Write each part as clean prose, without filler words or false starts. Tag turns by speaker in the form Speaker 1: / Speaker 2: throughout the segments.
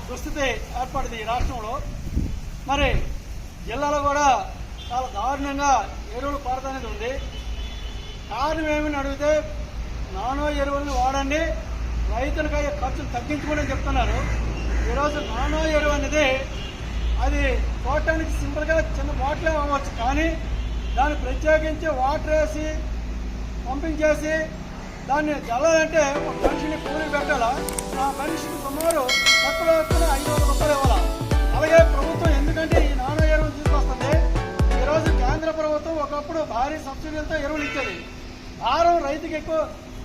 Speaker 1: దుస్థితి ఏర్పడింది ఈ రాష్ట్రంలో. మరి జిల్లాలో కూడా చాలా దారుణంగా ఎరువులు కొరత అనేది ఉంది. కారణం ఏమని అడిగితే నానో ఎరువులను వాడండి, రైతులకు అయ్యే ఖర్చులు తగ్గించుకోవడం చెప్తున్నారు. ఈరోజు నానో ఎరువు అనేది అది చూడటానికి సింపుల్గా చిన్న బాటిలే అవ్వచ్చు, కానీ దాన్ని ప్రత్యేకించి వాటర్ వేసి పంపించేసి దాన్ని జల్లాలంటే ఒక మనిషిని కూలి పెట్టాలా, ఆ మనిషికి సుమారు తక్కువ 500 రూపాయలు ఇవ్వాలా. అలాగే ప్రభుత్వం ఎందుకంటే ఈ నానో ఎరువులు తీసుకొస్తుంది. ఈరోజు కేంద్ర ప్రభుత్వం ఒకప్పుడు భారీ సబ్సిడీలతో ఎరువులు ఇచ్చేది. భారం రైతుకి ఎక్కువ,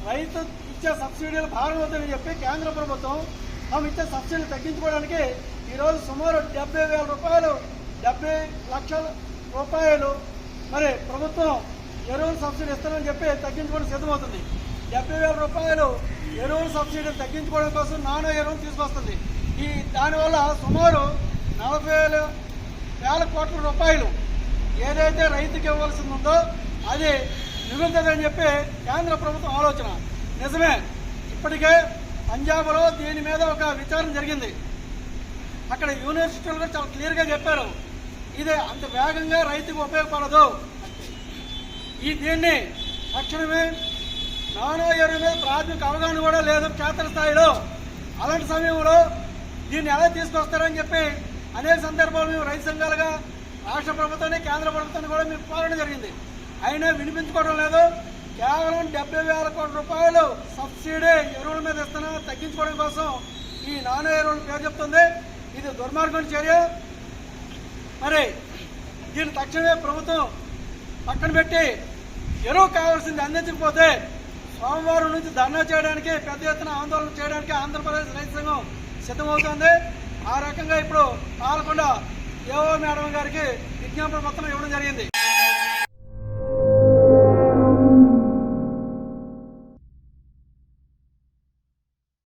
Speaker 1: రైతు ఇచ్చే సబ్సిడీలు భారం అవుతుందని చెప్పి కేంద్ర ప్రభుత్వం తాము ఇచ్చే సబ్సిడీలు తగ్గించుకోవడానికి ఈరోజు సుమారు 70,000 రూపాయలు, 70 లక్షల రూపాయలు మరి ప్రభుత్వం ఎరువుల సబ్సిడీ ఇస్తామని చెప్పి తగ్గించుకోవడం సిద్ధమవుతుంది. 70,000 రూపాయలు ఎరువుల సబ్సిడీలు తగ్గించుకోవడం కోసం నానో ఎరువులు తీసుకొస్తుంది. దానివల్ల సుమారు 40,000 కోట్ల రూపాయలు ఏదైతే రైతుకి ఇవ్వాల్సింది ఉందో అది మిగులుతుందని చెప్పి కేంద్ర ప్రభుత్వం ఆలోచన. నిజమే, ఇప్పటికే పంజాబ్లో దీని మీద ఒక విచారణ జరిగింది. అక్కడ యూనివర్సిటీలు కూడా చాలా క్లియర్గా చెప్పారు, ఇది అంత వేగంగా రైతుకు ఉపయోగపడదు. దీన్ని తక్షణమే నానో ఎరువు మీద ప్రాథమిక అవగాహన కూడా లేదు క్షేత్రస్థాయిలో. అలాంటి సమయంలో దీన్ని ఎలా తీసుకొస్తారని చెప్పి అనేక సందర్భాలు మేము రైతు సంఘాలుగా రాష్ట్ర ప్రభుత్వాన్ని కేంద్ర ప్రభుత్వాన్ని కూడా మేము కోరడం జరిగింది. అయినా వినిపించుకోవడం లేదు. కేవలం 70,000 కోట్ల రూపాయలు సబ్సిడీ ఎరువుల మీద ఇస్తున్నా తగ్గించుకోవడం కోసం ఈ నానో ఎరువుల పేరు చెప్తుంది. ఇది దుర్మార్గం చర్య. మరి దీన్ని తక్షణమే ప్రభుత్వం పక్కన పెట్టి ఎరువు కావాల్సింది అందించకపోతే సోమవారం నుంచి ధర్నా చేయడానికి, పెద్ద ఎత్తున ఆందోళన చేయడానికి ఆంధ్రప్రదేశ్ రైతు సంఘం సిద్ధమవుతోంది. ఆ రకంగా ఇప్పుడు పాలకొండ ఏఓ మేడం గారికి విజ్ఞాపన పత్రం ఇవ్వడం జరిగింది.